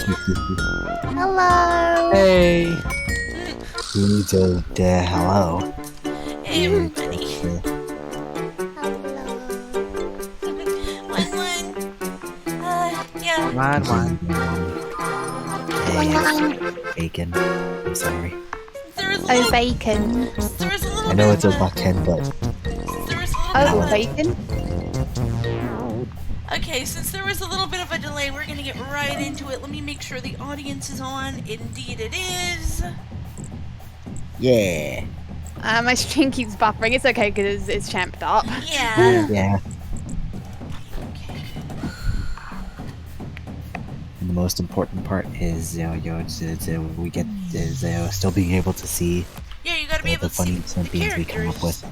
Hello. Hey. Hello. Hey, everybody. Yeah. One. Hey, bacon. I'm sorry. There was a Oh, little, bacon. there was a little I know bit it's a of a, $1.10, but there was a little Oh, bit bacon. Okay, since there was a little bit of a delay, we're gonna get right into it. Let me make sure the audience is on. Indeed it is. yeah. My stream keeps buffering. It's okay because it's champed up. Yeah. Yeah. Okay. And the most important part is, we get still being able to see Yeah, you gotta be able the to see funny the champions we come up with,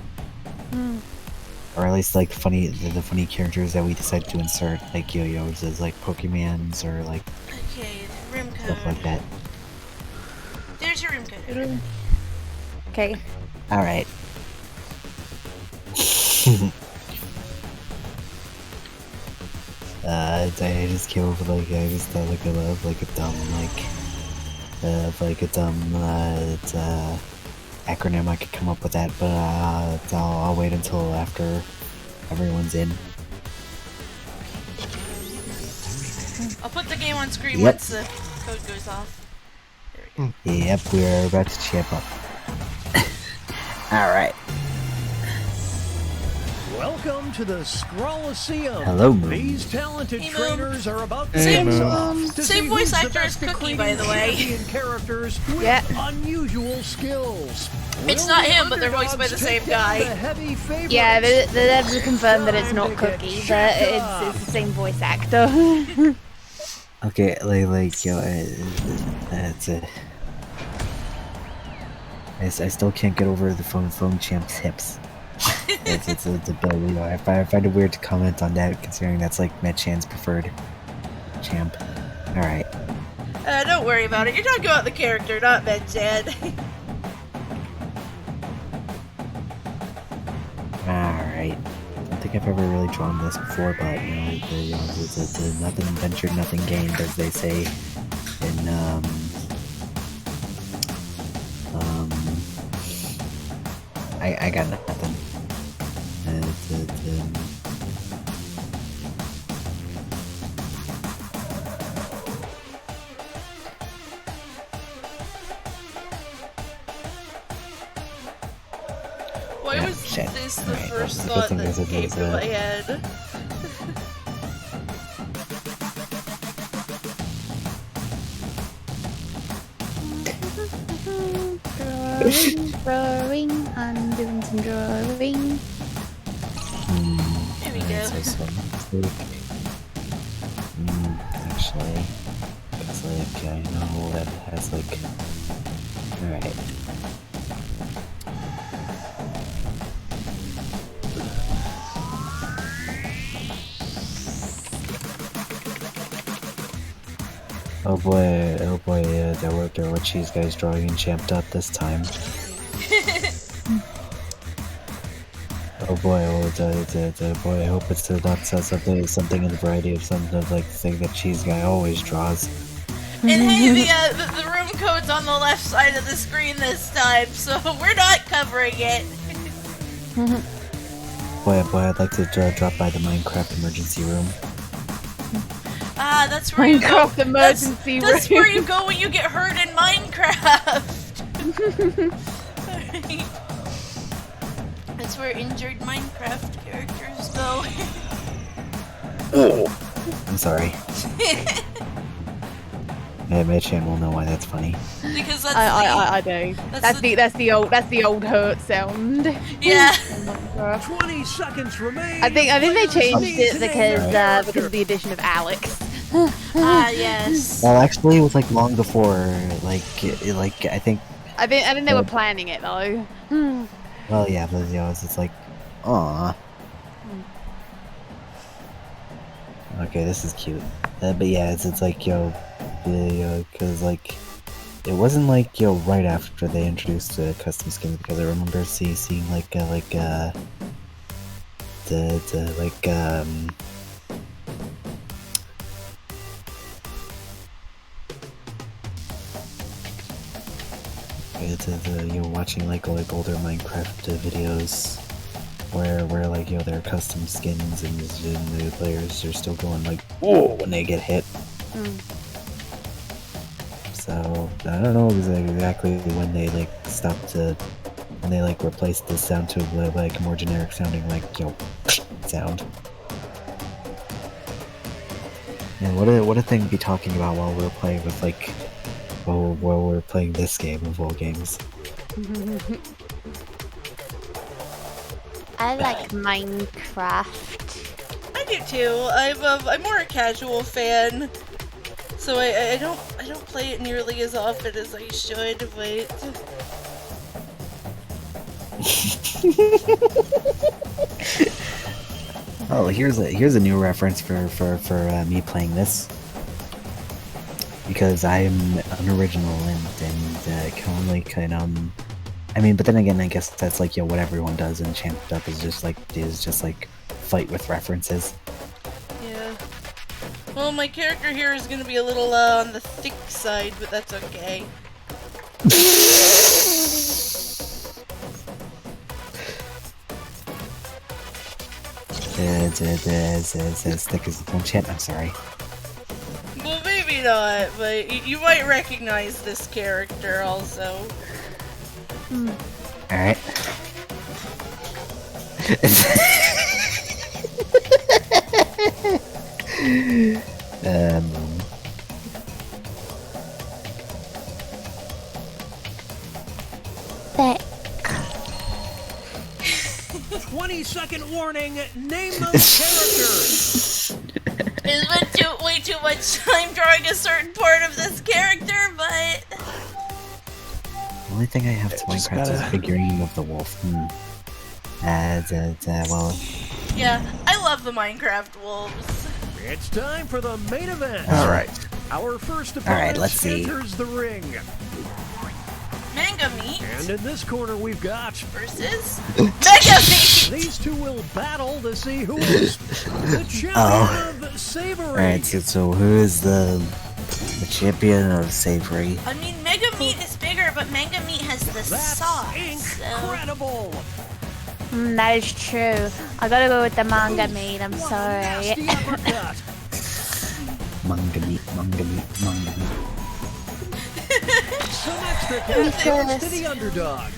Hmm. or at least like the funny characters that we decide to insert, like yo-yos as like Pokemons or like Okay, room code. stuff like that. There's your room code. Okay. All right. I just came up with I just thought a dumb acronym I could come up with that, but I'll wait until after everyone's in. I'll put the game on screen Yep. once the code goes off. There we go. Yep, we're about to champ up. All right. Welcome to the Scrollaceum. Hello, Moon. These talented Hey, Moon. trainers are about to Same- face off to same see voice who's the actor as best at Cookie, by creating the way. champion characters with Yeah. unusual skills. It's Will not the him, but they're voiced by the underdogs same take down guy. the heavy favorites? Yeah, they never confirmed that it's not Time to get Cookie, but shacked it's up. the same voice actor. Okay, that's it. I still can't get over the phone champ's hips. it's a bit, I find it weird to comment on that, considering that's like Metchan's preferred champ. All right. Don't worry about it. You're talking about the character, not Medjed. Alright. I don't think I've ever really drawn this before, but the nothing ventured, nothing gained, as they say in I got nothing. Why Yeah, was shit. this the Alright, first the good thought thing that is it came is, to my head? Drawing. I'm doing some drawing. There we go. Actually, it's like, I know that has like, alright. Oh boy, there were cheese guys drawing and champed up this time. Oh boy, boy, I hope it's not something in the variety of something of like the thing that cheese guy always draws. And hey, the room code's on the left side of the screen this time, so we're not covering it. Boy, I'd like to drop by the Minecraft emergency room. Ah, that's where you go. Minecraft emergency That's room. where you go when you get hurt in Minecraft. Alright. That's where injured Minecraft characters go. Oh, I'm sorry. Metchan will know why that's funny. Because that's I do. That's the old hurt sound. yeah. 20 seconds remain. I think they changed Need it to name because their of the addition of Alex. Ah, yes. Well, actually, it was like long before, like I think. I think they were planning it though. Well, yeah, but it's like, aw. Okay, this is cute. But yeah, it's like because like it wasn't like right after they introduced custom skins, because I remember seeing like you're watching like older Minecraft videos where like there are custom skins and the players are still going like whoa when they get hit. So I don't know exactly when they like when they like replaced the sound to like a more generic sounding like sound. And what a thing to be talking about while we're playing with like while we're playing this game of all games. I like Minecraft. I do too. I'm more a casual fan, so I don't play it nearly as often as I should. But oh, here's a new reference for me playing this, because I'm unoriginal and I mean, but then again, I guess that's like what everyone does in Champed Up is just like fight with references. yeah. Well, my character here is gonna be a little on the thick side, but that's okay. As thick as the planchette. I'm sorry. Well, maybe not, but you might recognize this character also. Alright. Thick. 20-second warning. Name those characters. It's been way too much time drawing a certain part of this character, but The only thing I have to Minecraft is a figurine of the wolf. Well, yeah, I love the Minecraft wolves. It's time for the main event. Alright. Our first Alright, opponent let's see. enters the ring. Manga Meat And in this corner we've got... versus Mega Meat! These two will battle to see who is the champion of Savory. Alright, so who is the champion of Savory? I mean, Mega Meat is bigger, but Manga Meat has the That's sauce. So. incredible. That is true. I gotta go with the manga meat. I'm What a sorry. nasty uppercut. Manga meat. Some extra cash goes to the underdog.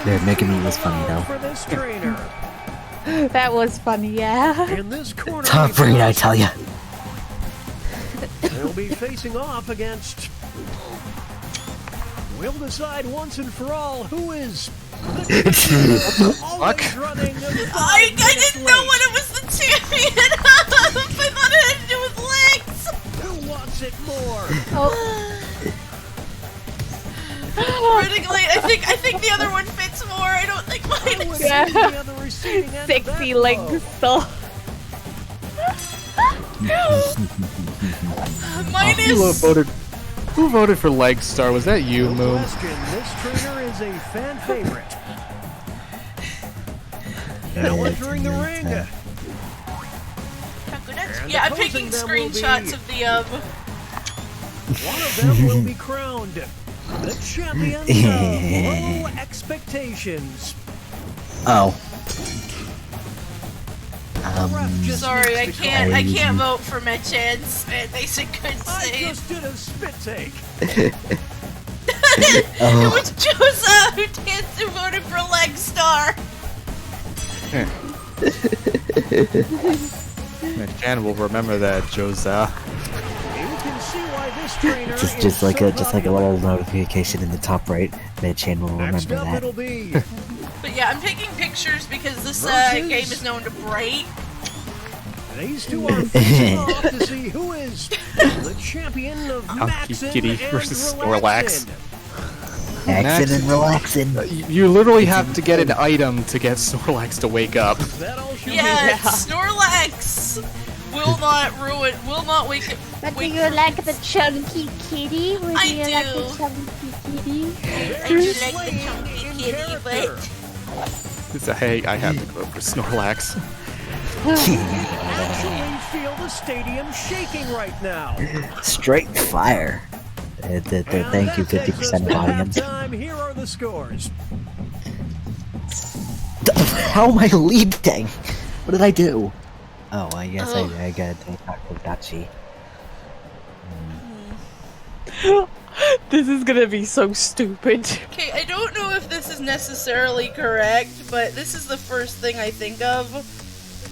Yeah, Mega Meat was funny though. For this trainer. That was funny, yeah. In this corner, Top breed, I tell ya. they'll be facing off against. We'll decide once and for all who is the always running. I didn't know what it was the champion of! I thought it had to do with legs! Who wants it more? Critically, I think the other one fits more. I don't think mine is. Yeah. The other receiving end of that Sexy blow. legs still. Mine is. Who voted for Leg Star? Was that you, No Moon? question, this trainer is a fan favorite. Now entering the ring. Yeah, I'm taking screenshots of the One of them will be crowned the champion of low expectations. Oh. Sorry, I can't vote for Mechans. They said good I save. just did a spit take. It was Josa who voted for Leg Star. Jan will remember that, Josa. You can see why this trainer Just is like so a little notification in the top right. Mid-chain will Next remember up that. it'll be But yeah, I'm taking pictures because this Versus- game is known to bright. these two are facing off to see who is the champion of MAXIN Kitty and versus RELAXIN. Maxin and relaxin. You literally have to get an item to get Snorlax to wake up. That all she'll Yeah, do. Snorlax will not wake But do wake you like the chunky kitty? Would I you like do. the chunky kitty? I do like the chunky kitty, but It's a hey, I have to go for Snorlax. Actually feel the stadium shaking right now. Straight fire. Thank you, 50% of audience. Time. Here are the scores. How am I leading? What did I do? Oh, I guess I got Dachi. This is gonna be so stupid. Okay, I don't know if this is necessarily correct, but this is the first thing I think of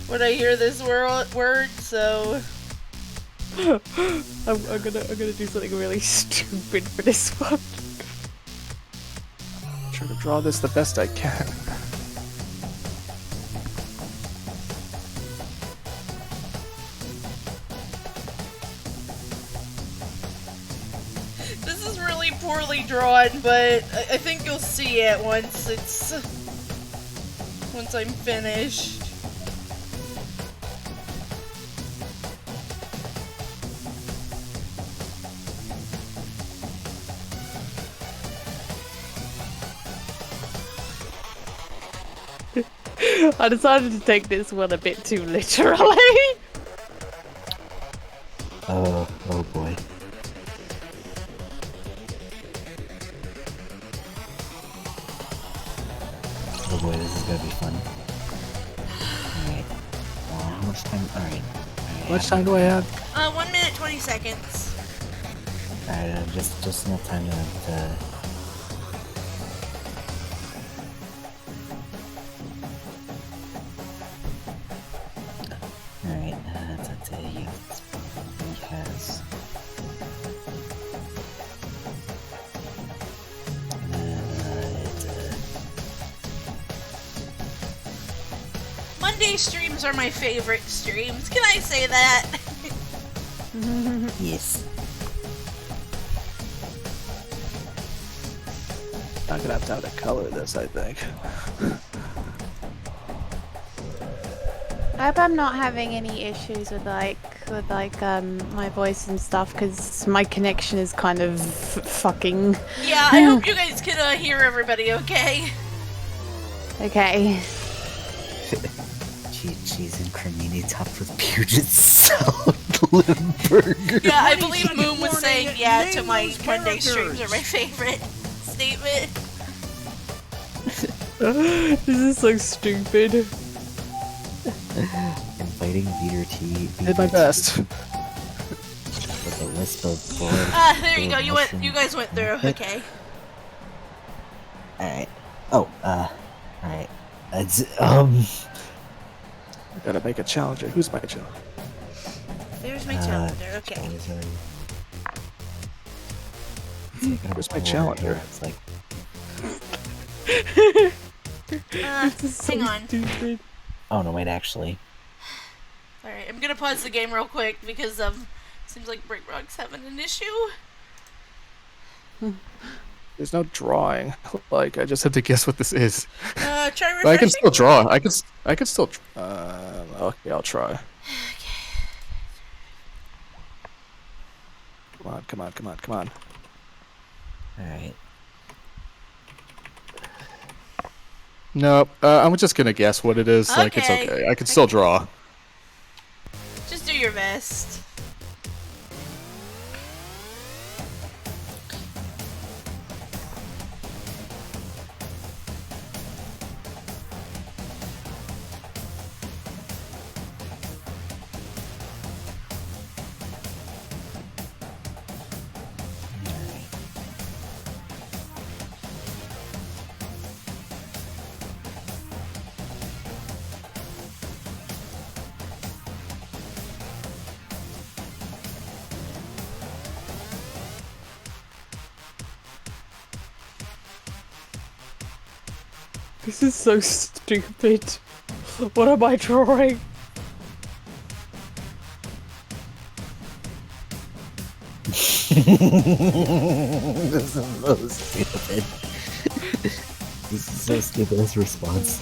when I hear this word, so... I'm gonna do something really stupid for this one. Try to draw this the best I can. This is really poorly drawn, but I think you'll see it once I'm finished. I decided to take this one a bit too literally. Oh boy. Oh boy, this is gonna be fun. Alright. How much time? Alright. How much time do I have? 1 minute, 20 seconds. Alright, just enough time to Alright, that's it. He has. Monday streams are my favorite streams. Can I say that? Yes. I'm gonna have to color this, I think. I hope I'm not having any issues with my voice and stuff, because my connection is kind of fucking. Yeah, I hope you guys can hear everybody okay. Okay. Cheese and cremini topped with Puget Sound Limburger. Yeah, I believe Moon was saying yeah to my Monday streams are my favorite statement. This is so stupid. Inviting Beater T. Did my best. With a lisp of board. There you go. You guys went through. Okay. Alright. Oh, alright. It's, I gotta make a challenger. Who's my challenger? There's my challenger. Okay. Where's my challenger? It's like, Hang on. Stupid. oh no, wait, actually. Alright, I'm gonna pause the game real quick because seems like Brickrock's having an issue. There's no drawing. Like, I just have to guess what this is. Try refreshing. But I can still draw. I can still. Okay, I'll try. Come on. Alright. Nope. I'm just gonna guess what it is. Like, it's Okay. okay. I can still draw. Just do your best. This is so stupid. What am I drawing? This is so stupid. This is so stupid, this response.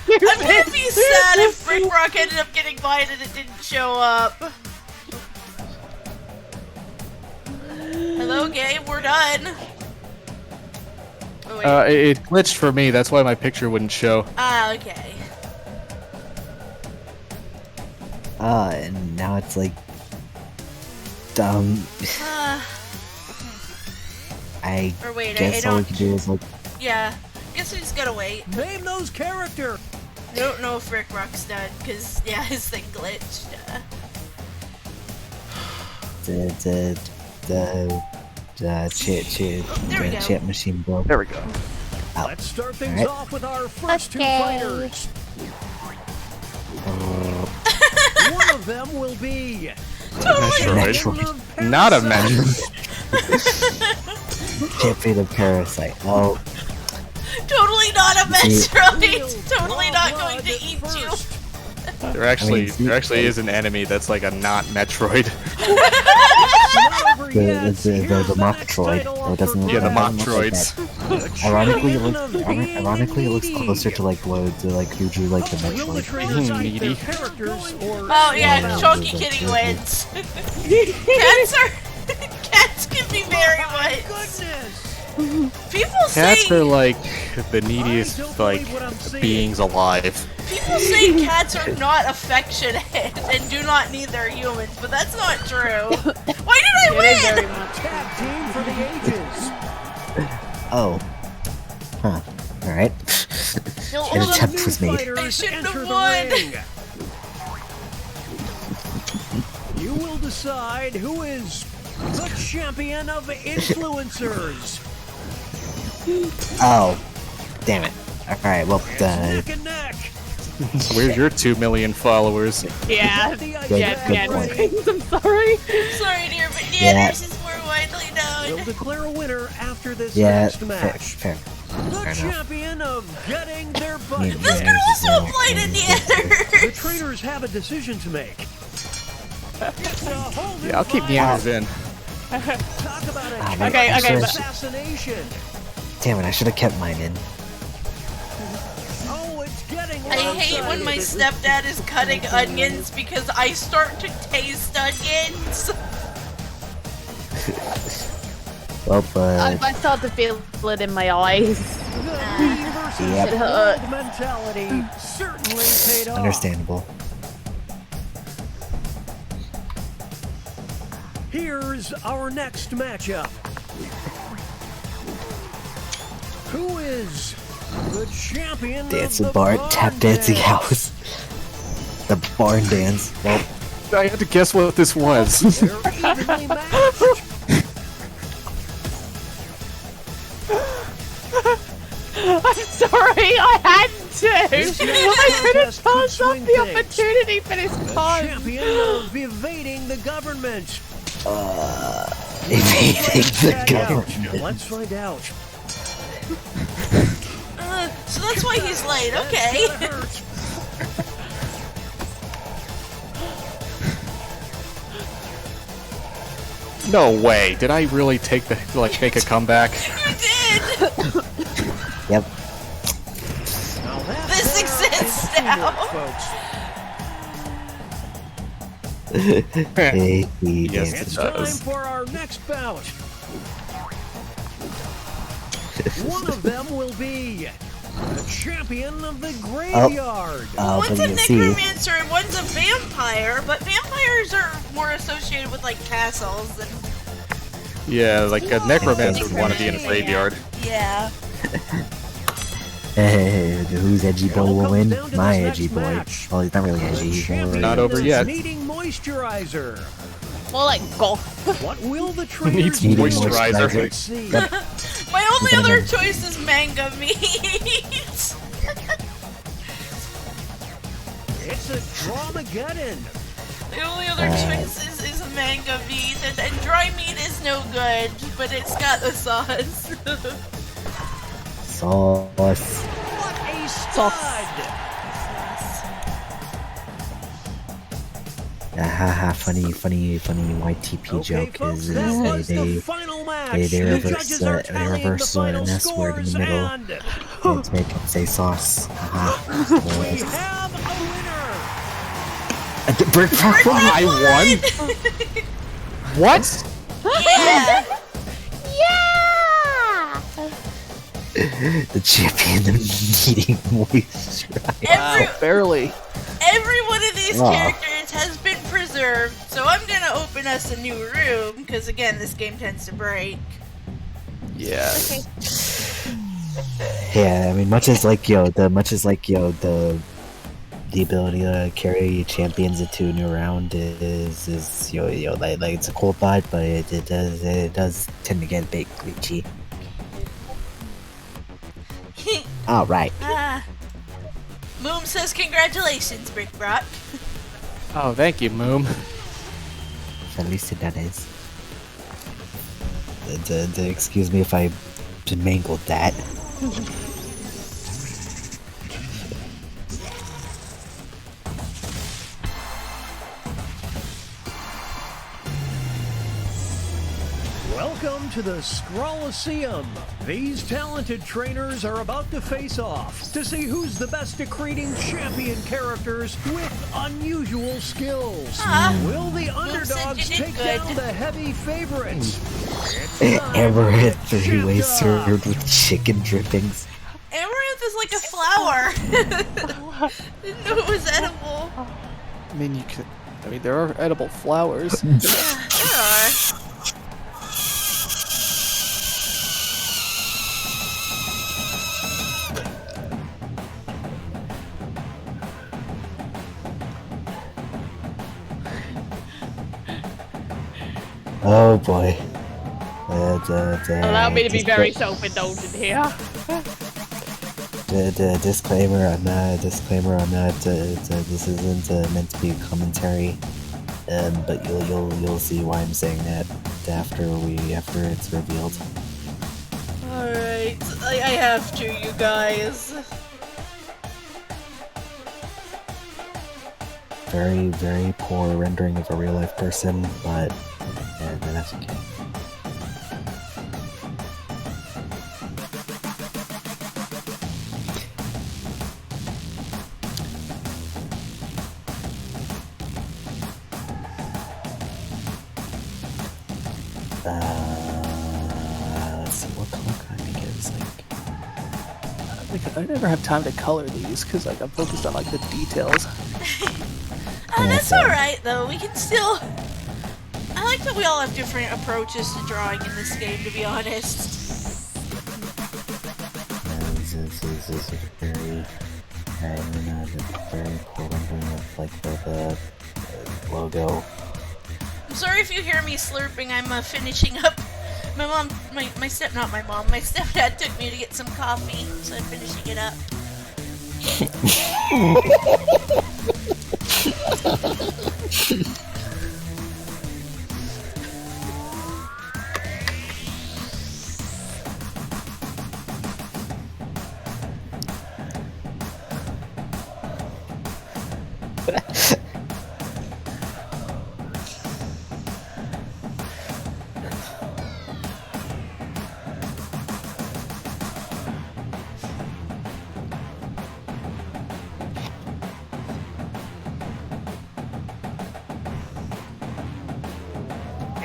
I'm gonna be sad if Brick Rock ended up getting mine and it didn't show up. Hello, game. We're done. Oh, wait. It glitched for me. That's why my picture wouldn't show. Ah, okay. And now it's like dumb. I Or wait, guess I all we don't. can do is like Yeah. Guess we just gotta wait. Name those characters. I don't know if Rick Rock's done, because, yeah, his thing glitched. There we go. chat machine broke. There we go. Let's start things Alright. off with our first two Okay. fighters. One of them will be Metroid. Not a Metroid. Champion of Parasite. Oh, Totally not a Metroid! Totally not going to eat you! There actually is an enemy that's like a not Metroid. the mock troid. Oh, it doesn't look Yeah, the it mock doesn't look like droids. that. Ironically, it looks closer to like what to like who drew like the Metroid. Meaty. Oh yeah, Chunky Kitty wins. Cats can be very wet. People Cats say are like the neediest like beings alive. people say cats are not affectionate and do not need their humans, but that's not true. Why did I win? Tag team for the ages. Oh, huh. All right. No, An hold on. attempt was made. I shouldn't Enter have the won. ring. You will decide who is the champion of influencers. Oh, damn it. All right. Well, Neck and neck. Where's your 2 million followers? Yeah. The good point. I'm sorry. Sorry, dear, but Yeah. Neander's is more widely We'll known. declare a winner after this yeah. next match. Fair. The enough. champion of getting their butt. Yeah. This girl also played in The Neander's. trainers have a decision to make. It's a whole new Yeah, I'll keep fight. Neander's in. Talk about a Ah, Okay, case okay, of but- assassination. Damn it! I should have kept mine in. Oh, it's getting I hate when my stepdad is cutting onions because I start to taste onions. Well, I start to feel it in my eyes. The me versus Yep. the world mentality certainly paid off. understandable. Here's our next matchup. Who is the champion Dancing of the bar, barn tap dancing dance? house. The barn dance. Well, I had to guess what this was. They're evenly matched. I'm sorry, I had to. This I next couldn't contest could pass up swing the things. opportunity for this The time. champion of evading the government. evading the Tag out. government. Let's find out. So that's why he's late. That's Okay. gonna hurt. No way. Did I really make a comeback? You did. Yep. Now that This there exists is teamwork, now. folks. Hey, Yes, dancing. It's It time does. for our next bout. One of them will be the champion of the graveyard. One's but a you see, necromancer and one's a vampire, but vampires are more associated with like castles than Yeah, like a necromancer would want to be in a graveyard. yeah. whose edgy boy will win? Down to My this edgy next boy. match. Well, he's not really The edgy. He's champion Not over is yet. needing moisturizer. More like golf. What will the Needs trainers do? moisturizer. Let's see. My only We're gonna other go- choice is manga meat. It's a Dramageddon. The only other choice is a manga meat, and dry meat is no good, but it's got the sauce. Sauce. What a Haha, funny YTP joke folks, is that was the they final match. they The reverse judges are tallying the reverse final an S word in the scores, middle and and to make it say sauce. Haha. we have a winner. Brick Rock won. I won? What? Yeah. Yeah! The champion of needing moisturize. Barely. Every one of these Aw. characters has been preserved, so I'm gonna open us a new room, because again, this game tends to break. Yeah. Yeah, I mean, much as like the ability to carry champions into a new round is like it's a cool thought, but it does tend to get a bit glitchy. All right. Moom says congratulations, Brick Brock. Oh, thank you, Moom. At least it does. Excuse me if I mangled that. Welcome to the Scrollaceum. These talented trainers are about to face off to see who's the best at creating champion characters with unusual skills. Will the underdogs you did take good. down the heavy favorites? It's time Amaranth for the three-way chapter. served with chicken drippings. Amaranth is like a flower. Didn't know it was edible. I mean, there are edible flowers. Yeah, there are. Oh boy. Allow me to be very self-indulgent here. The disclaimer on that. This isn't meant to be a commentary. But you'll see why I'm saying that after it's revealed. Alright, I have to, you guys. Very, very poor rendering of a real life person, but that's okay. Let's see what color can I make it as like. I never have time to color these because I'm focused on the details. That's alright though, we can still... I like that we all have different approaches to drawing in this game, to be honest. This is very, very poor rendering of the logo. I'm sorry if you hear me slurping, I'm finishing up. My stepdad took me to get some coffee, so I'm finishing it up.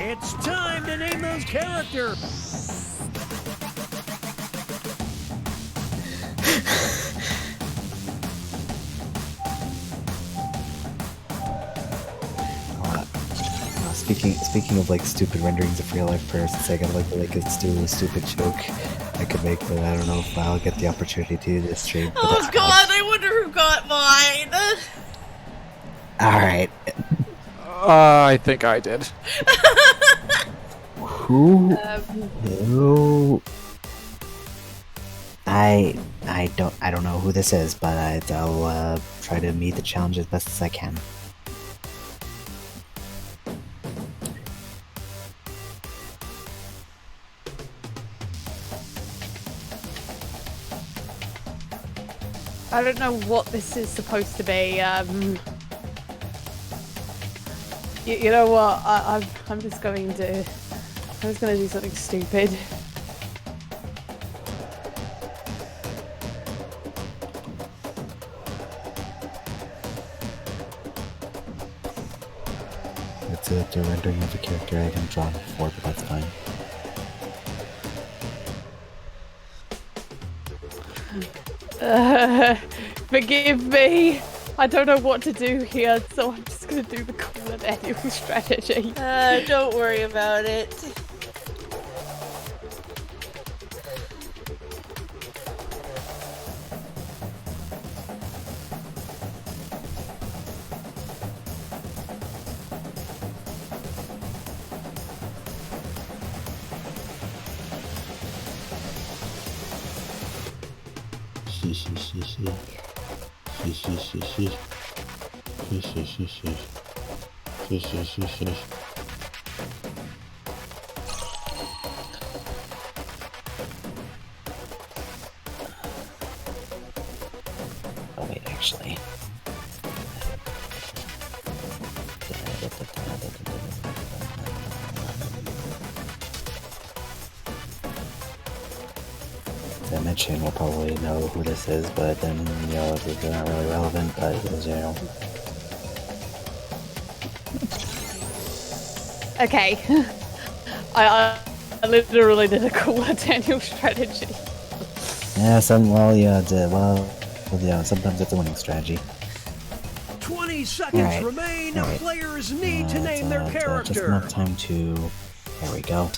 It's time to name those characters. Speaking of stupid renderings of real life persons, I got a stupid joke I could make, but I don't know if I'll get the opportunity to do this stream. But Oh that's god, I wonder who got mine! Alright. I think I did. Who? I don't know who this is, but I'll try to meet the challenge as best as I can. I don't know what this is supposed to be. You know what? I'm just going to do something stupid. It's a rendering of a character I haven't drawn before, but that's fine. Forgive me. I don't know what to do here, so I'm just gonna do the cooler Daniel strategy. Don't worry about it. Oh wait, actually. I mentioned we'll probably know who this is, but then, you know, it's not really relevant, but you know. Okay. I literally did a cooler Daniel strategy. Yeah, sometimes it's a winning strategy. 20 seconds remain. Alright. Players need to name their character. Just enough time to... There we go.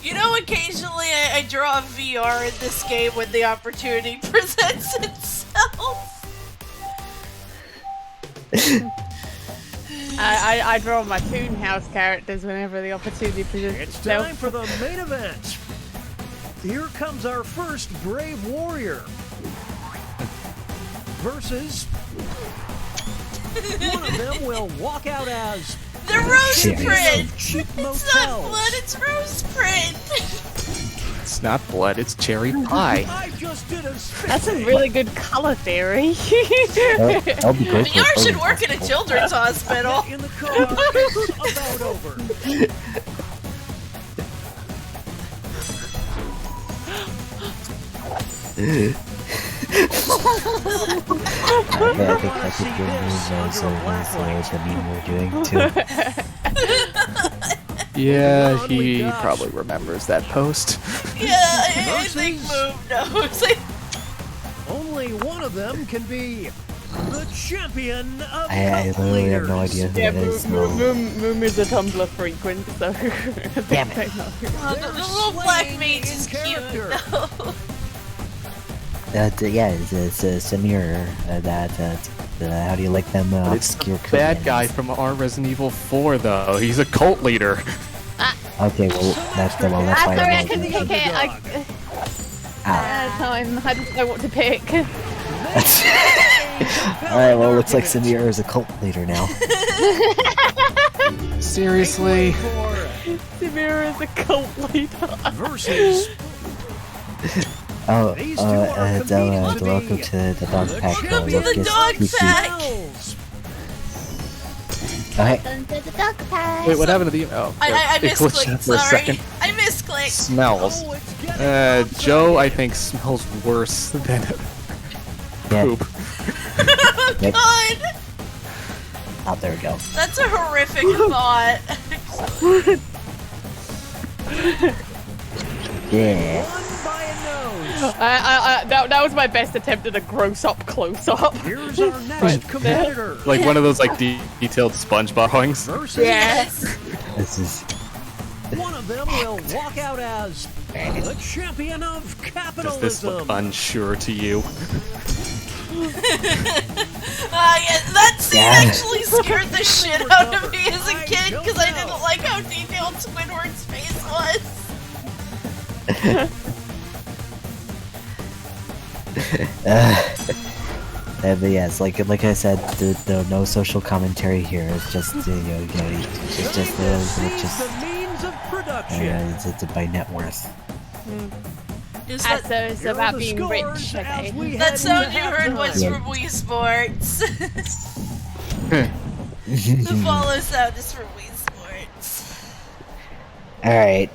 You know, occasionally I draw a VR in this game when the opportunity presents itself. I draw my Toonhouse characters whenever the opportunity presents It's itself. time for the main event. Here comes our first brave warrior. Versus... one of them will walk out as... The rose Serious? print! Cheap It's not motels. blood, it's rose print! It's not blood, it's cherry pie. I just did a spit That's a take. really good color theory. That'll be great. VR should work in a children's hospital. In the car, it's about over. I think I could go use the meme we're doing too. Yeah, he probably remembers that post. Yeah, I think Moon knows. Only one of them can be the champion of I literally have no idea who Yeah, that is. Moom is a Tumblr frequent, so... Damn it. Oh, the little black mage is cute, though. Yeah, it's Samir. How do you like them It's obscure the bad code guy names? from our Resident Evil 4, though. He's a cult leader. Okay, well, that's why Sorry, I I couldn't know. pick it. I didn't know what to pick. Alright, well, it looks like Samir is a cult leader now. Seriously? Samira is a cult leader. versus Oh, These two are competing to welcome be to the dog the pack. Welcome to the dog pack. Okay. Wait, what happened to the... Oh, I it glitched misclicked, for a sorry. second. I misclicked. Smells. Oh, it's getting Joe, I think, smells worse than Yeah. poop. Yep. God, Oh, there we go. that's a horrific thought. Yeah. one by a nose. That was my best attempt at a gross up close up. Here's our next competitor. Like one of those, like, detailed SpongeBob drawings. Versus Yes. This is... one of them will walk out as the champion of Does capitalism. this look unsure to you? Yeah, that scene actually scared the shit out of me as a kid because I didn't like how detailed Squidward's face was. But yeah, it's like I said, the no social commentary here. It's just it's just the means of production. it's by net worth. Is So that it's Here are about the being scores rich, as okay? we that head sound into you heard was halftime. from Wii Sports? The follow sound is from Wii Sports. Alright.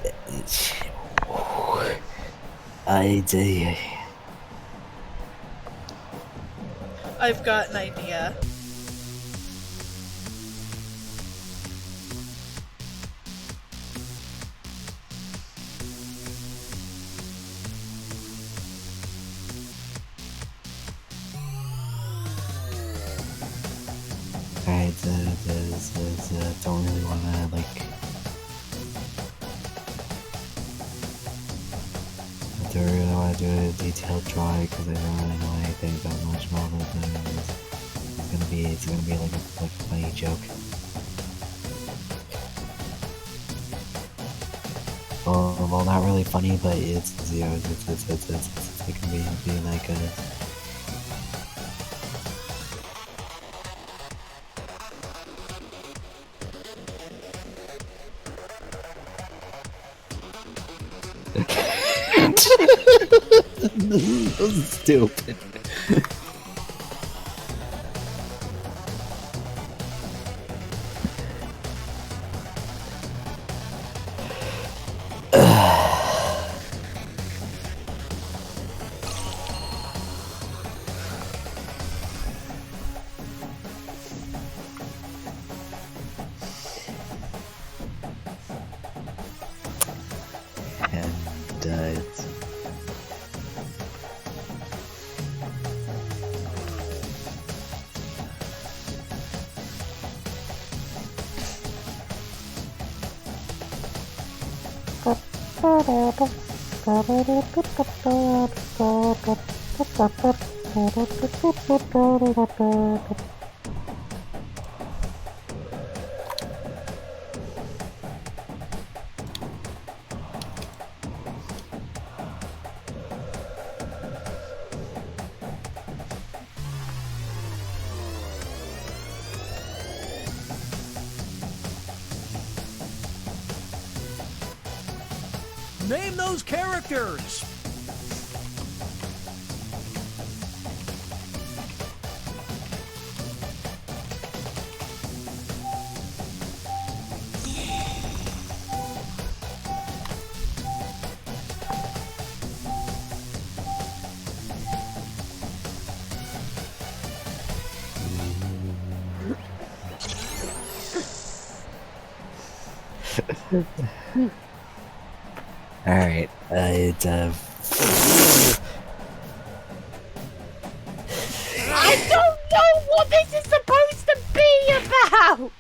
I do. I've got an idea. Alright, don't really wanna, like... I don't really wanna do a detailed drawing because I don't really know anything that much about it. It's gonna be like a funny joke. Well, not really funny, but it's you know, it can be like a... This is stupid. And it's... Name those characters. Alright, it's I don't know what this is supposed to be about!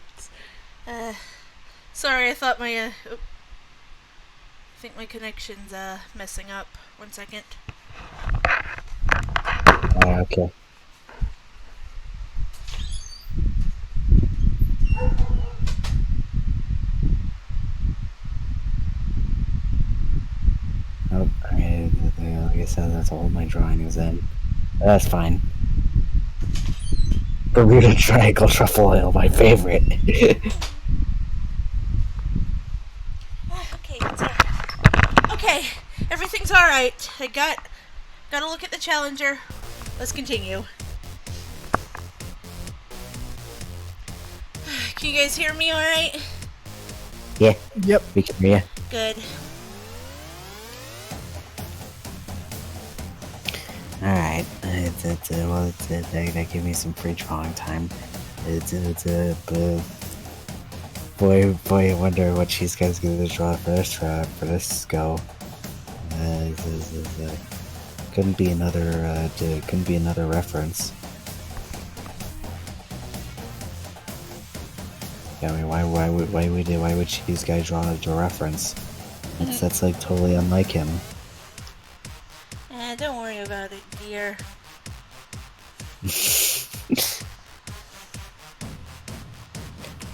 Sorry, I thought my, I think my connection's, messing up. 1 second. okay. Oh, okay, like I said, that's all my drawing is in. That's fine. Bermuda Triangle Truffle Oil, my favorite. Okay, okay, everything's alright. I gotta look at the challenger. Let's continue. Can you guys hear me alright? Yeah, Yep. we can hear you. Good. Alright, that gave me some free drawing time. Boy, I wonder what she's guys gonna draw first for this go. Couldn't be another reference. Yeah, I mean, why would these guys draw a reference? That's like totally unlike him. Don't worry about it, dear.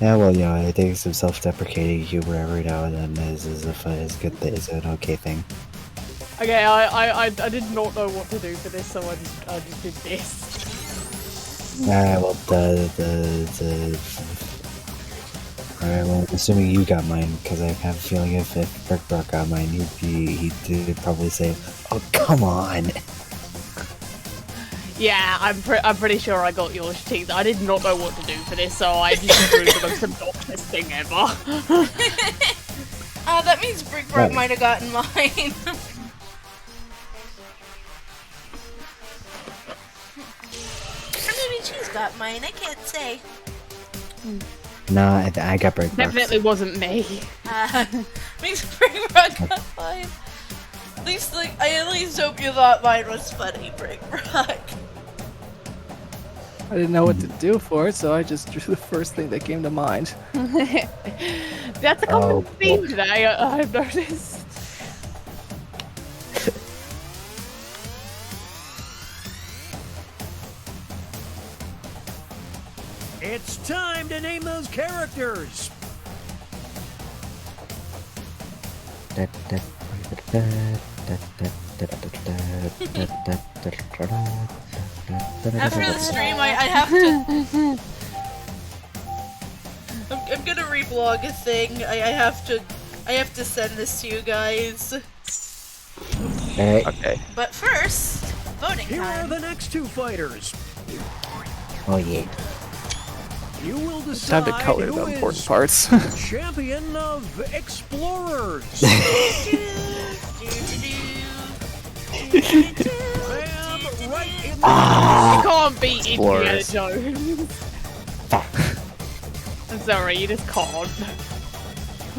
Yeah, well, yeah, I think some self-deprecating humor every now and then is an okay thing. Okay, I did not know what to do for this, so I just did this. Alright, well, Alright, well, assuming you got mine, because I have a feeling if Brick Rock got mine, he'd probably say, "Oh, come on!" Yeah, I'm pretty sure I got yours, Cheese. I did not know what to do for this, so I just drew the most obnoxious thing ever. That means Brick Rock might have gotten mine. Or maybe Cheese got mine, I can't say. Nah, I got Brick Rock. Definitely wasn't me. Means Brick Rock got mine. At least, like, I at least hope you thought mine was funny, Brick Rock. I didn't know what to do for it, so I just drew the first thing that came to mind. That's a common theme today, I've noticed. It's time to name those characters. After the stream, I have to... I'm gonna reblog a thing. I have to send this to you guys. Okay. But first, voting Here are time. the next two fighters. Oh yeah. You will decide Time to color who the is important parts. champion of explorers. Bam, right in the You can't beat Indiana Explorers. Jones. I'm sorry, you just can't.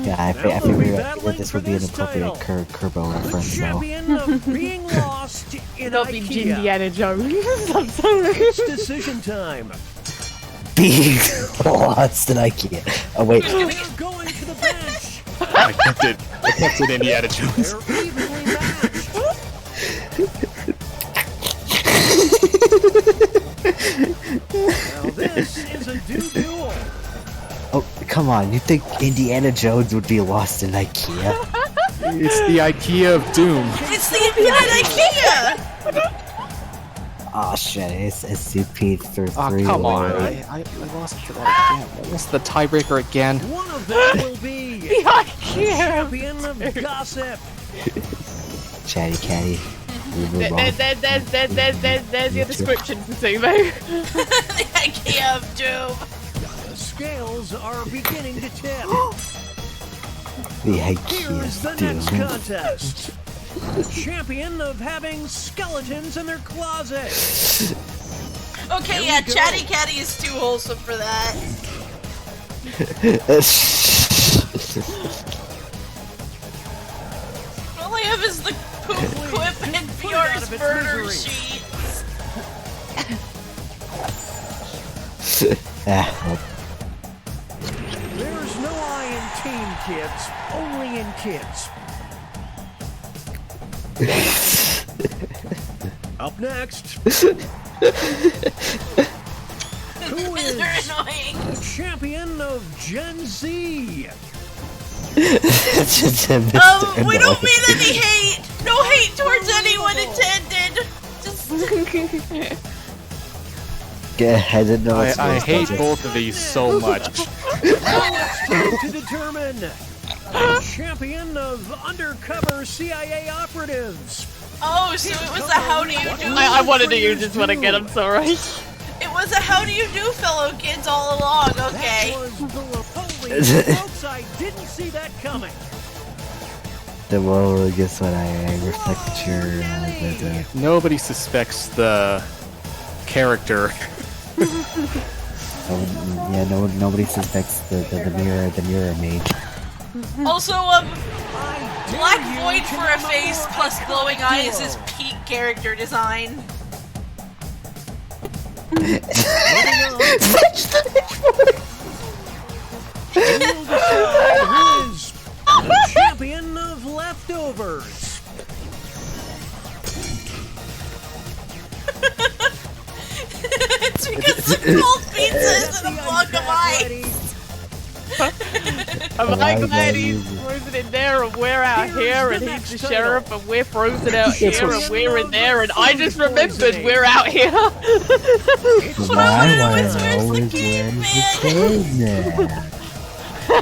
Yeah, I Now we'll be figured battling this for would be an this appropriate title. Kerbo the reference, though. champion of being lost in Not being IKEA. Indiana Jones. I'm sorry. It's decision time. Being lost in IKEA. Oh wait. They're going to the bench. I kept it Indiana Jones. They're evenly matched. Now this is a duel. Oh, come on. You think Indiana Jones would be lost in IKEA? It's the IKEA of Doom. It's the Indiana IKEA! Oh shit, it's SCP-3. Oh, come on. I lost it again. I lost the tiebreaker again. One of them will be The IKEA. champion of gossip. Chatty Catty. We move on. There's your description, Susumu. The IKEA of Doom. The scales are beginning to tip. The Here's the IKEA next Doom. contest. Champion of having skeletons in their closet. Okay, yeah, Chatty Catty is too wholesome for that. All I have is the poop quip and Put it out Bjorn's of its murder misery. sheets. Well, There's no I in team, kids. Only in kids. Up next. Who is They're annoying. champion of Gen Z? We don't mean any hate. No hate towards anyone intended. Just I didn't know. I hate both of these so much. It's time to determine champion of undercover CIA operatives. oh, so it was a how do you do? I wanted to use this one again, I'm sorry. It was a how do you do, fellow kids, all along. Okay. That was the holy folks, I didn't see that coming. Well, guess what? I reflect your. Nobody suspects the character. Yeah, nobody suspects the mirror mage. Also, I black dare you void to for a name face more plus glowing iconic eyes duo. is peak character design. Moving on. You will decide who is the champion of leftovers. It's because the cold pizza isn't a block of ice. I'm Why glad he's is it- frozen in there and we're out here and he's the sheriff and we're frozen out here and we're in there and I just remembered we're out here. It's What I wanna know is wanna where's know the is kid, where's the kid now?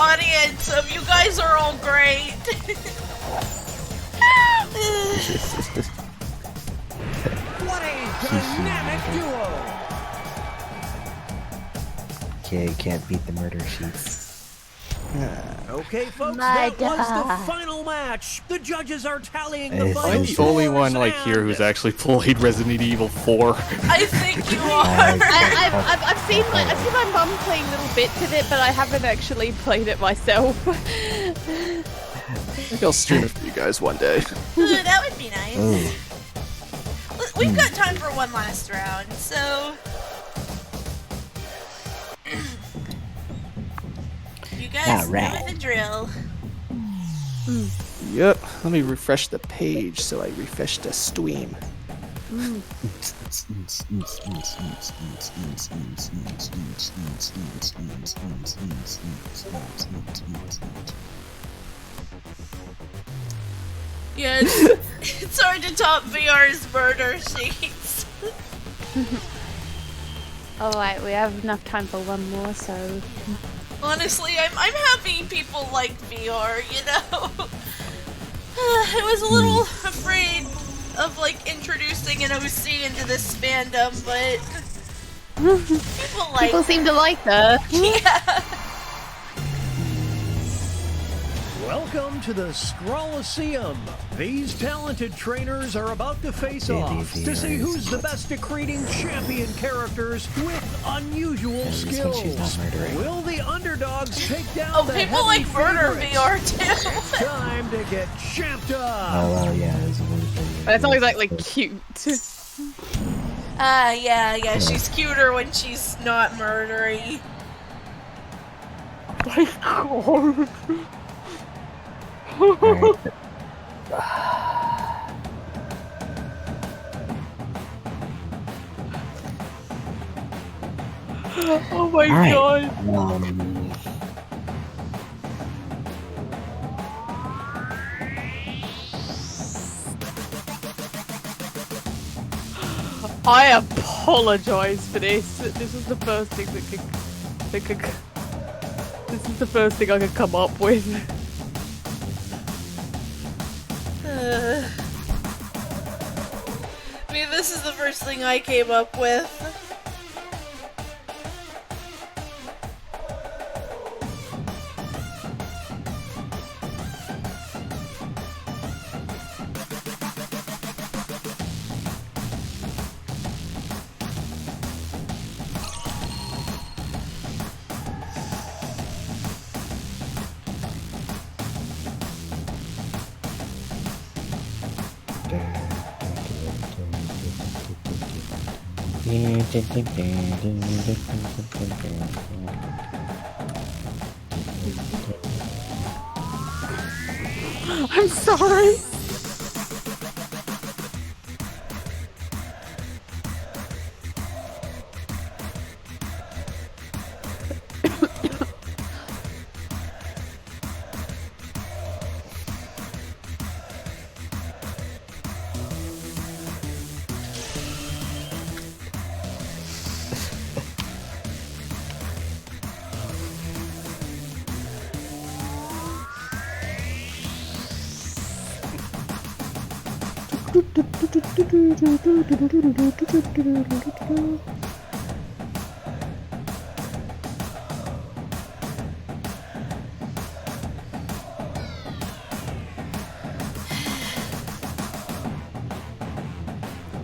audience. You guys are all great. What a dynamic duo! Okay, can't beat the murder sheets. Okay, folks, My that was God. the final match. The judges are tallying the I'm final I'm the only one scores like here and- who's actually played Resident Evil 4. I think you are. I've seen my mum playing little bits of it, but I haven't actually played it myself. I think I'll stream it for you guys one day. Ooh, that would be nice. Ooh. We've got time for one last round, so... You guys Alright. know the drill. Yep. Let me refresh the page so I refresh the stream. Yeah, it's hard to top VR's murder sheets. Alright, we have enough time for one more, so... Honestly, I'm happy people like VR, you know? I was a little afraid of, like, introducing an OC into this fandom, but... people like People seem to like her. Yeah. Welcome to the Scrollaceum. These talented trainers are about to face off to see who's the best at creating champion characters with unusual At least when she's not skills. murdering. Will the underdogs take down Oh, the people heavy like murder favorites? VR too. Time to get champed up. Oh, well, yeah, it was really good. But it's always like cute. Yeah, she's cuter when she's not murdery. My God. Alright. Oh my Alright. God. I apologize for this. This is the first thing that could this is the first thing I could come up with. I mean, this is the first thing I came up with. I'm sorry.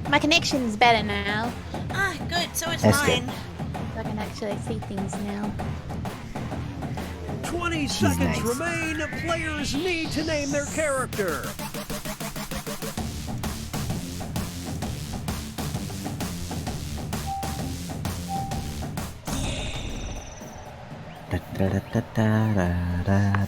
My connection's better now. Ah, good, so it's That's mine. I can actually see things now. 20 seconds nice. remain. Players need to name their character. Da-da-da-da-da-da.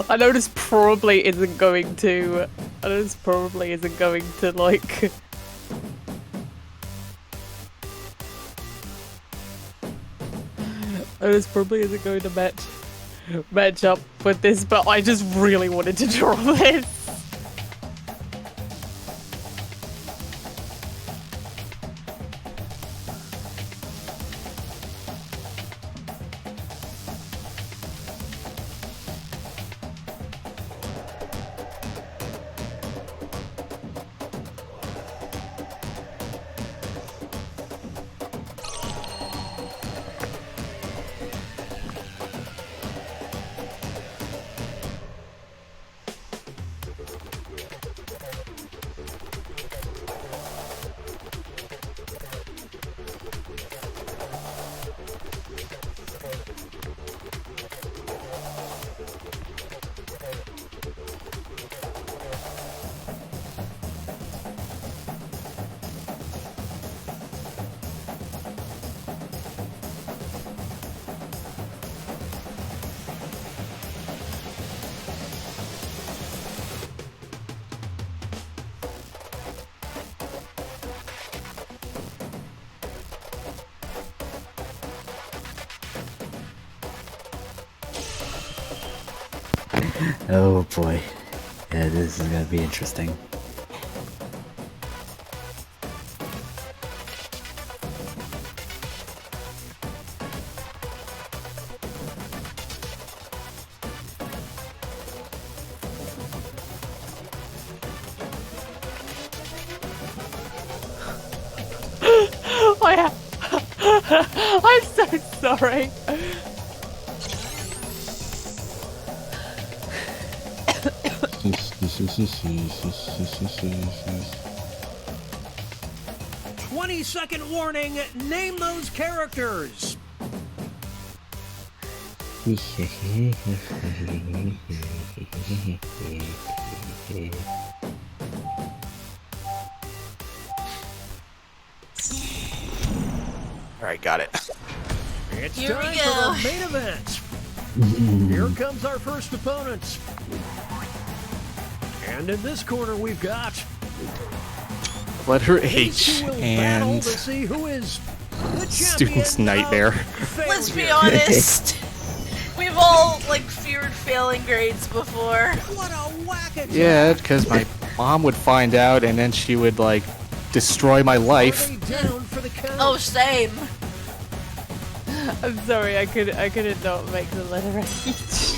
I know this probably isn't going to. I know this probably isn't going to like. I know this probably isn't going to match up with this, but I just really wanted to draw this. Oh boy. Yeah, this is gonna be interesting. I'm so sorry. 20-second warning. Name those characters. Alright, got it. It's Here we time go. for the main event. Here comes our first opponent. And in this corner we've got Letter these H two will battle and to see who is the Student's champion of Nightmare. Let's be failure. honest. We've all, like, feared failing grades before. What a whack attack. Yeah, because my mom would find out and then she would, like, destroy my Are life. they down for the count? Oh, same. I'm sorry, I couldn't not make the letter H.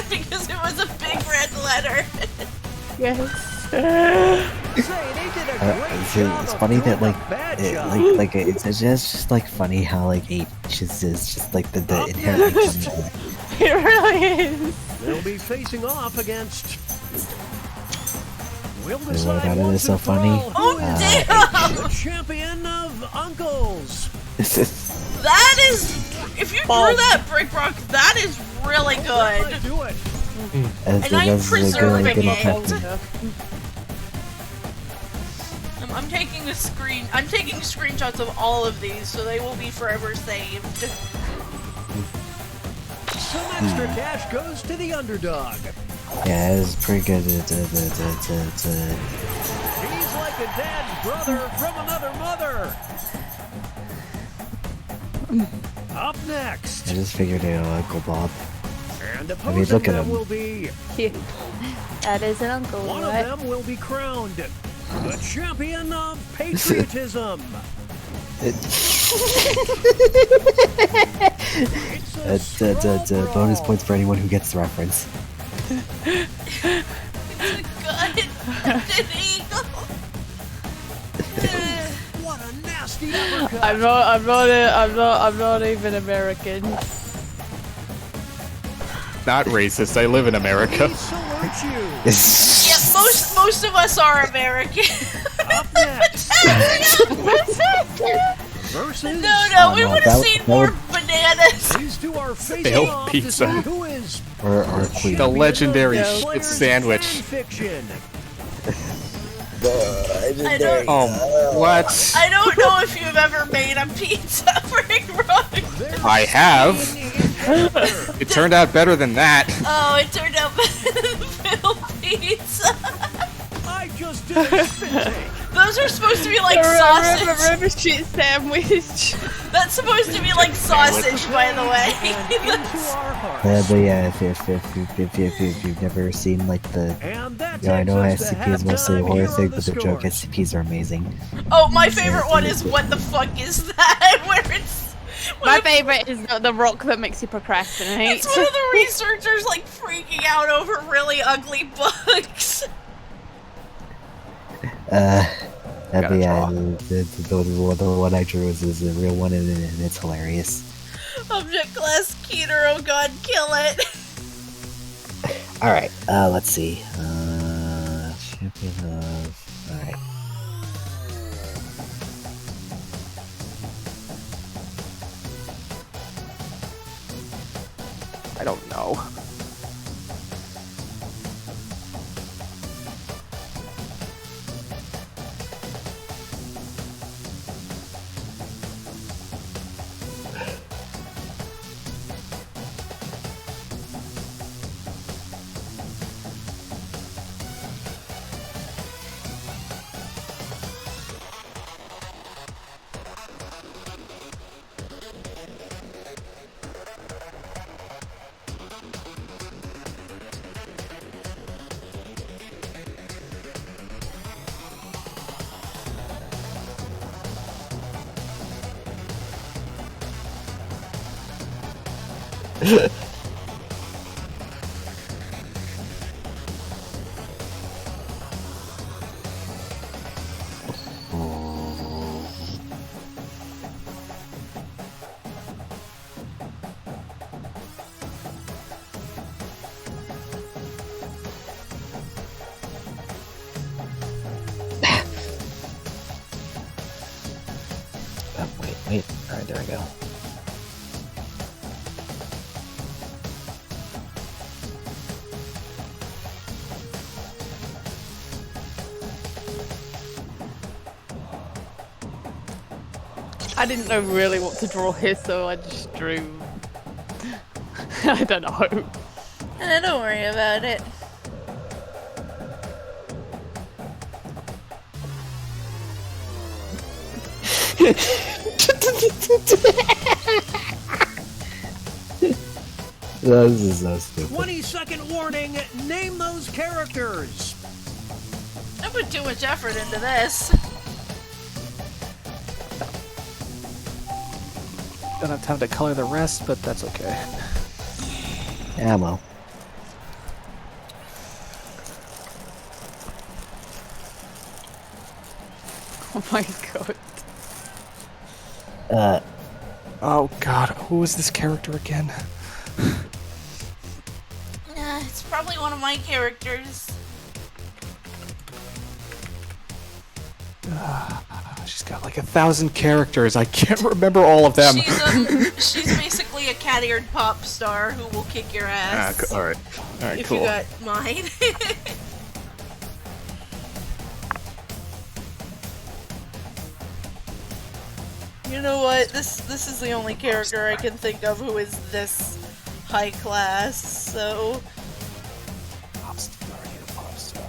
Because it was a big red letter. Yes. Say, they did a great job It's of funny that doing like a bad it, job. it's just like funny how like H is just like the Up inherent. next. It really is. They'll be facing off against. We'll what decide about it once is so and for funny? all Oh, who is damn! the champion of uncles. That is... If you drew that, Brick Rock, that is really good. Do it. And I'm preserving it. effect. I'm taking I'm taking screenshots of all of these, so they will be forever saved. Some extra cash goes to the underdog. Yeah, it's pretty good. He's like a dad's brother from another mother. Up next, I just figured it out, Uncle Bob. and mean, opposing look at them him. will be. That is an uncle, One of right? them will be crowned the champion of patriotism. It's a scroll Bonus brawl. points for anyone who gets the reference. It's a good eagle. What a nasty uppercut. I'm not even American. Not racist, I live in America. We salute you. Yeah, most of us are American. Up next, versus. No, we no, would have that- seen that more would- bananas. These two are facing Failed off pizza. to see who is Or Queen. The legendary champion of shit Slayer's sandwich. fan fiction. I don't, Oh, what? I don't know if you've ever made a pizza, Brick Rock. There's I have. Sting in character. It turned out better than that. Oh, it turned out better than Phil pizza. I just did a spit take. Those are supposed to be like sausage. Rubber sheet sandwich. That's supposed to be like sausage, by the way. Into our hearts. But yeah, if you've never seen like the, And that I know takes us to SCP is mostly a halftime. horror Here thing, are but the joke scores. SCPs are amazing. Oh, my favorite one is what the fuck is that? Where it's My favorite is the rock that makes you procrastinate. it's one of the researchers like freaking out over really ugly books. But Gotta yeah, draw. the one I drew is a real one, and it's hilarious. Object class Keter, oh god, kill it. All right, let's see. Champion of. All right. I don't know. Oh, wait. Alright, there we go. I didn't know really what to draw here, so I just drew. I don't know. Don't worry about it. This is so stupid. 20-second warning. Name those characters. I put too much effort into this. Don't have time to color the rest, but that's okay. Yeah, well. Oh my god. Oh god, who is this character again? It's probably one of my characters. She's got like 1,000 characters. I can't remember all of them. She's basically a cat-eared pop star who will kick your ass. Alright, If cool. you got mine. You know what? This is the only character I can think of who is this high class, so... Pop star, you're a pop star.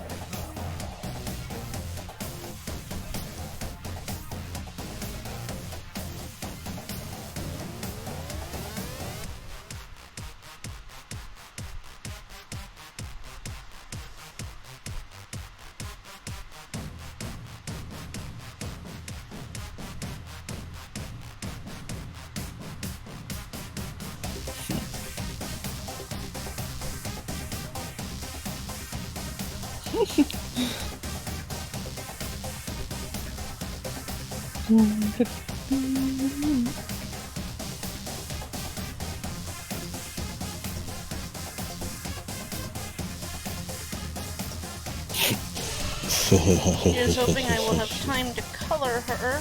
Here's hoping I will have time to color her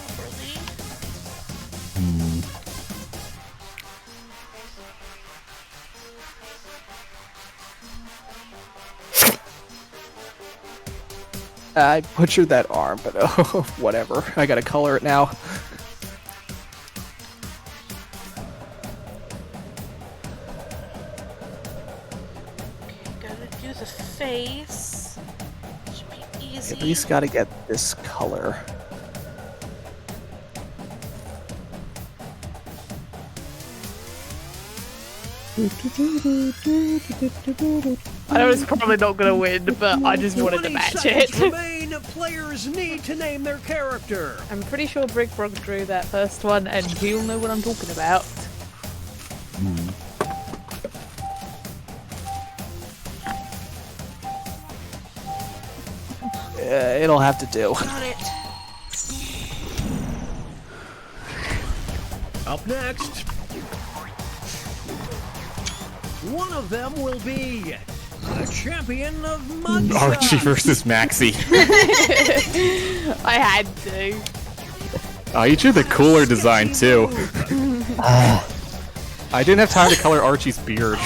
properly. I butchered that arm, but oh, whatever. I gotta color it now. Gotta do the face. Should be easy. At least gotta get this color. I know it's probably not gonna win, but I just wanted to 20 match seconds it. remain. Players need to name their character. I'm pretty sure Brickbrook drew that first one, and he'll know what I'm talking about. It'll have to do. Got it. Up next, one of them will be the champion of Mud Archie versus Maxi. I had to. Oh, you drew the cooler design too. I didn't have time to color Archie's beard.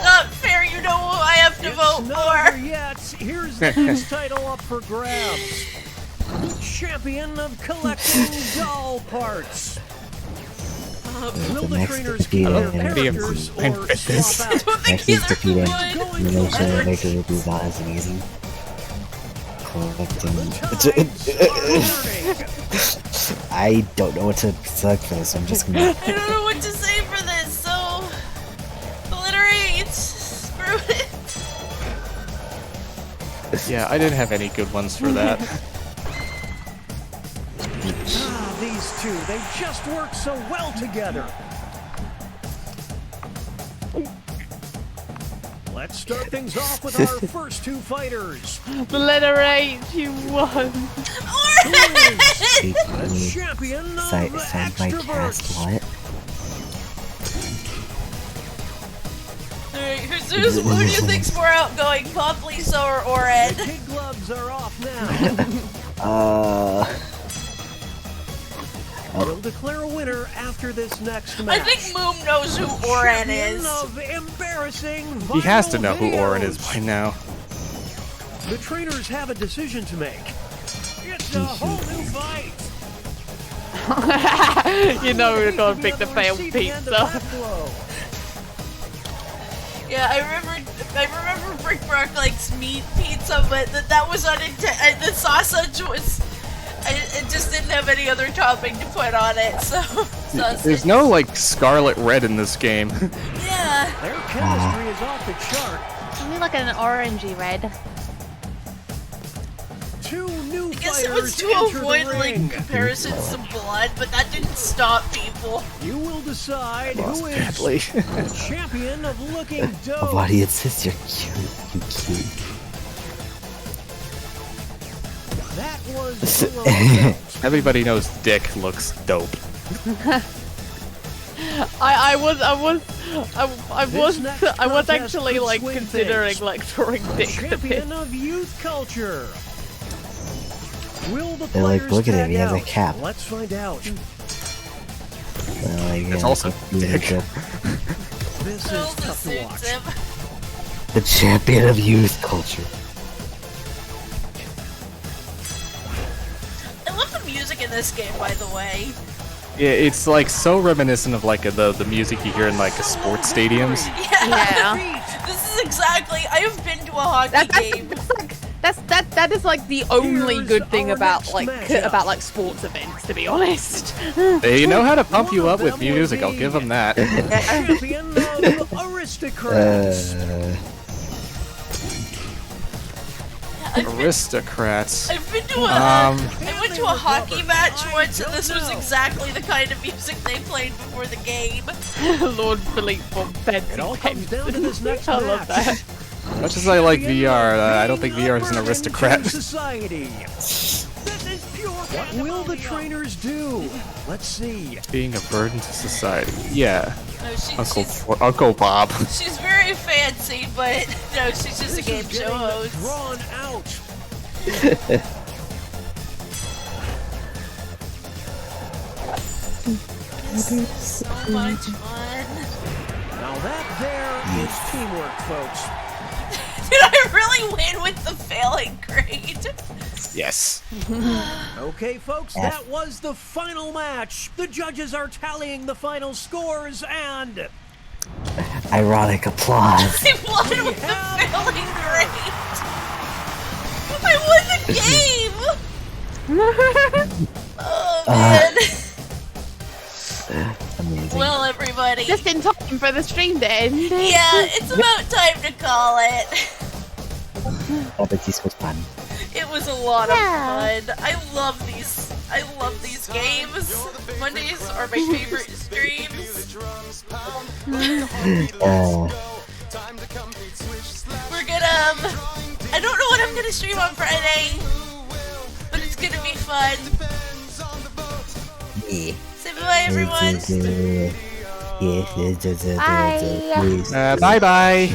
Not fair, you know who I have to vote Not over for. yet. Here's the next title up for grabs. Champion of collecting doll parts. Will the next trainers keep their defeated- characters I or read this. swap out? I think Maxie's either defeated. would. The nation of Maker would be not as amazing. Collecting. Tides are I don't know what to select for this, so I'm just gonna. I don't know what to say for this, so... Obliterate! Screw it! Yeah, I didn't have any good ones for that. These two, they just work so well together. Let's start things off with our first two fighters. The letter H, you won. Who is the champion of Side by cast extroverts? what? Alright, who do you think's more outgoing, Pop, Lisa, or Oren? The kid gloves are off now. We'll declare a winner after this next match. I think Moom knows who Oren Champion is. of embarrassing He has to viral know who Oren is videos. by now. The trainers have a decision to make. It's a whole new fight. You know we're gonna pick the failed Receiving end of pizza. that blow. Yeah, I remember Brick Brock likes meat pizza, but that was unintended. The sausage was. It just didn't have any other topping to put on it, so. There's no like scarlet red in this game. Yeah. Their chemistry is off the chart. Only like an orangey red. Two new I guess it was fighters to enter avoid the like ring. comparisons to blood, but that didn't stop people. You will decide who is Badly. the champion of looking dope. Why do you insist you're cute? You cute. That was below. Everybody knows Dick looks dope. I was This next contest actually could like swing considering things. like throwing dick for Champion this. of youth culture. Will the They're like, players look at him, tag he has a out? cap. Let's find out. It's also Dick. This Well, is this tough to suits watch. him. The champion of youth culture. I love the music in this game, by the way. Yeah, it's like so reminiscent of like the music you hear in like sports stadiums. Yeah. This is exactly. I have been to a hockey game. That is like the only Here's good thing our about next like matchup. sports events, to be honest. They know how to pump you One up of with them would music, I'll be give them that. Champion of aristocrats. Aristocrats. I've been to a. Um, I went to a hockey match once, and this was exactly the kind of music they played before the game. Lord Philippe von It all comes down to this next I love match. that. Much as I like VR, I don't think VR is an aristocrat. Society. What will the trainers do? Let's see. Being a burden to society. Yeah. No, Uncle Bob. she's very fancy, but no, she's just a This game is show getting host. drawn out. So much fun. Now that there is teamwork, folks. Did I really win with the failing grade? Yes. Okay, folks, that was the final match. The judges are tallying the final scores, and Ironic applause. I won with the failing grade. I won the game. Oh man. Amazing. Well, everybody. Just in time for the stream to end. Yeah, it's about time to call it. Oh, but this was fun. It was a lot Yeah. of fun. I love these games. Mondays are my favorite streams. Oh, We're gonna I don't know what I'm gonna stream on Friday, but it's gonna be fun. yeah. Say bye everyone. Yes, Bye. yes. Bye bye.